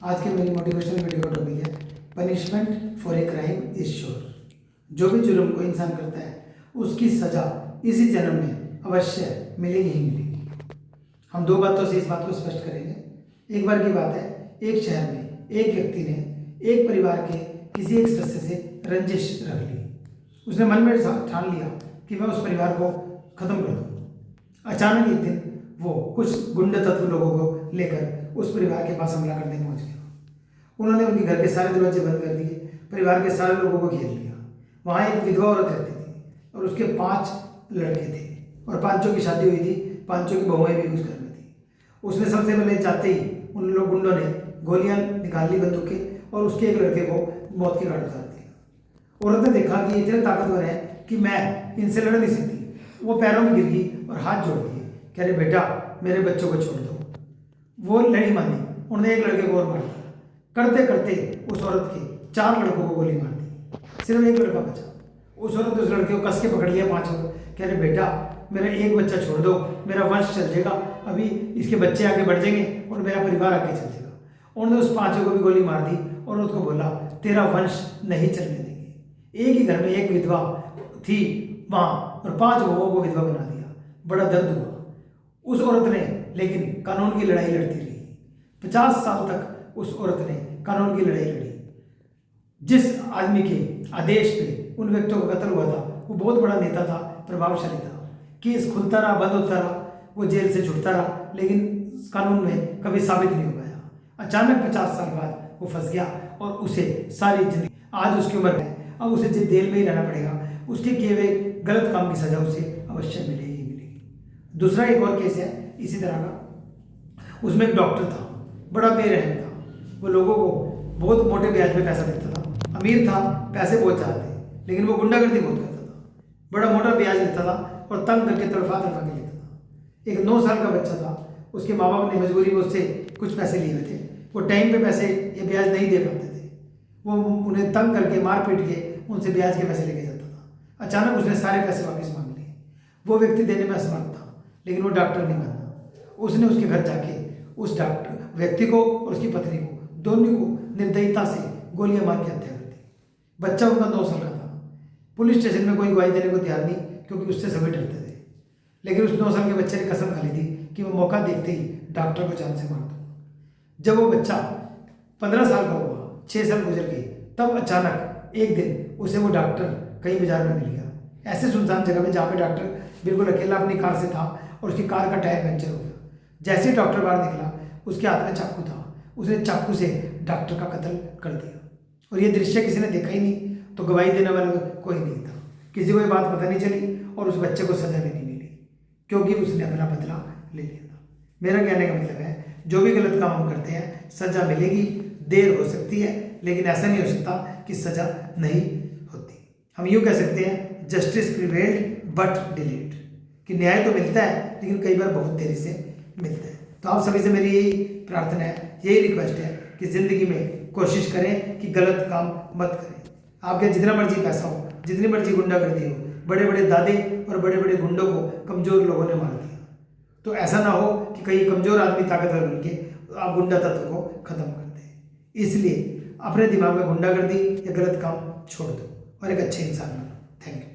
आज की मेरी मोटिवेशनल वीडियो का टॉपिक है punishment for a crime is sure. जो भी जुर्म को इंसान करता है उसकी सजा इसी जन्म में अवश्य मिलेगी ही मिलेगी। हम दो बातों से इस बात को स्पष्ट करेंगे। एक बार की बात है, एक शहर में एक व्यक्ति ने एक परिवार के किसी एक सदस्य से रंजिश रख ली। उसने मन में ठान लिया कि मैं उस परिवार को खत्म कर दूँ। अचानक एक दिन वो कुछ गुंडा तत्व लोगों को लेकर उस परिवार के पास हमला करने पहुंच गया। उन्होंने उनके घर के सारे दरवाजे बंद कर दिए, परिवार के सारे लोगों को घेर लिया। वहाँ एक विधवा औरत रहती थी और उसके 5 लड़के थे और 5 की शादी हुई थी, 5 की बहुएं भी उस घर में थी। उसने सबसे पहले जाते ही उन लोग गुंडों ने गोलियां निकाल ली, बंदूकें, और उसके एक लड़के को मौत के घाट उतार दिया। औरत ने देखा कि इतने ताकतवर है कि मैं इनसे लड़ नहीं सकती। वो पैरों में गिर गई और हाथ जोड़ दिए, कह रहे बेटा मेरे बच्चों को छोड़ दो। वो नहीं मानी, उन्होंने एक लड़के को और मार दिया। करते करते उस औरत के 4 लड़कों को गोली मार दी, सिर्फ एक लड़का बचा। उस औरत ने उस लड़के को कस के पकड़ लिया 5 को, कह रहे बेटा मेरा एक बच्चा छोड़ दो, मेरा वंश चल जाएगा, अभी इसके बच्चे आगे बढ़ जाएंगे और मेरा परिवार आगे चल जाएगा। उन्होंने उस 5 को भी गोली मार दी और उसको बोला तेरा वंश नहीं चलने देंगे। एक ही घर में एक विधवा थी वहाँ और 5 बहुओं को विधवा बना दिया। बड़ा दर्द हुआ उस औरत ने, लेकिन कानून की लड़ाई लड़ती रही। 50 साल तक उस औरत ने कानून की लड़ाई लड़ी। जिस आदमी के आदेश पे उन व्यक्तियों का कत्ल हुआ था वो बहुत बड़ा नेता था, प्रभावशाली था। केस खुलता रहा, बंद होता रहा, वो जेल से छुटता रहा, लेकिन कानून में कभी साबित नहीं हो पाया। अचानक 50 साल बाद वो फंस गया और उसे सारी जिंदगी, आज उसकी उम्र है, अब उसे जेल में ही रहना पड़ेगा। उसके किए हुए गलत काम की सजा उसे अवश्य मिलेगी ही मिलेगी। दूसरा एक और केस है इसी तरह का। उसमें एक डॉक्टर था, बड़ा बेरहम था। वो लोगों को बहुत मोटे ब्याज में पैसा देता था, अमीर था, पैसे बहुत ज़्यादा थे, लेकिन वो गुंडागर्दी बहुत करता था। बड़ा मोटा ब्याज लेता था और तंग करके तड़फा तड़फा के लेता था। एक 9 साल का बच्चा था, उसके माँ बाप ने मजबूरी में उससे कुछ पैसे लिए हुए थे। वो टाइम पे पैसे या ब्याज नहीं दे पाते थे। वो उन्हें तंग करके मार पीट के उनसे ब्याज के पैसे लेके जाता था। अचानक उसने सारे पैसे वापस मांग लिए। वो व्यक्ति देने में असमर्थ था, लेकिन वो डॉक्टर नहीं मानता। उसने उसके घर जाके उस डॉक्टर व्यक्ति को और उसकी पत्नी को, दोनों को निर्दयता से गोलियां मार के हत्या कर दी। बच्चा उनका 9 साल का था। पुलिस स्टेशन में कोई गवाही देने को तैयार नहीं, क्योंकि उससे सभी डरते थे। लेकिन उस 9 साल के बच्चे ने कसम खा ली थी कि वो मौका देखते ही डॉक्टर को जान से मार दूंगा। जब वो बच्चा 15 साल का हुआ, 6 साल गुजर गए, तब अचानक एक दिन उसे वो डॉक्टर कहीं बाजार में मिल गया, ऐसे सुनसान जगह में जहाँ पे डॉक्टर बिल्कुल अकेला अपनी कार से था और उसकी कार का टायर पंचर हो गया। जैसे ही डॉक्टर बाहर निकला, उसके हाथ में चाकू था। उसने चाकू से डॉक्टर का कत्ल कर दिया और ये दृश्य किसी ने देखा ही नहीं, तो गवाही देने वाला कोई नहीं था। किसी को ये बात पता नहीं चली और उस बच्चे को सजा भी नहीं मिली, क्योंकि उसने अपना बदला ले लिया था। मेरा कहने का मतलब है, जो भी गलत काम हम करते हैं सजा मिलेगी, देर हो सकती है, लेकिन ऐसा नहीं हो सकता कि सजा नहीं होती। हम यूँ कह सकते हैं जस्टिस प्रिवेल्ड बट डिलेड, कि न्याय तो मिलता है लेकिन कई बार बहुत देरी से मिलता है। तो आप सभी से मेरी यही प्रार्थना है, यही रिक्वेस्ट है कि ज़िंदगी में कोशिश करें कि गलत काम मत करें। आपके जितना मर्जी पैसा हो, जितनी मर्जी गुंडागर्दी हो, बड़े बड़े दादे और बड़े बड़े गुंडों को कमज़ोर लोगों ने मार दिया। तो ऐसा ना हो कि कहीं कमज़ोर आदमी ताकतवर बन के आप गुंडा तत्व को ख़त्म कर दें। इसलिए अपने दिमाग में गुंडागर्दी या गलत काम छोड़ दो और एक अच्छे इंसान बनो। Thank you.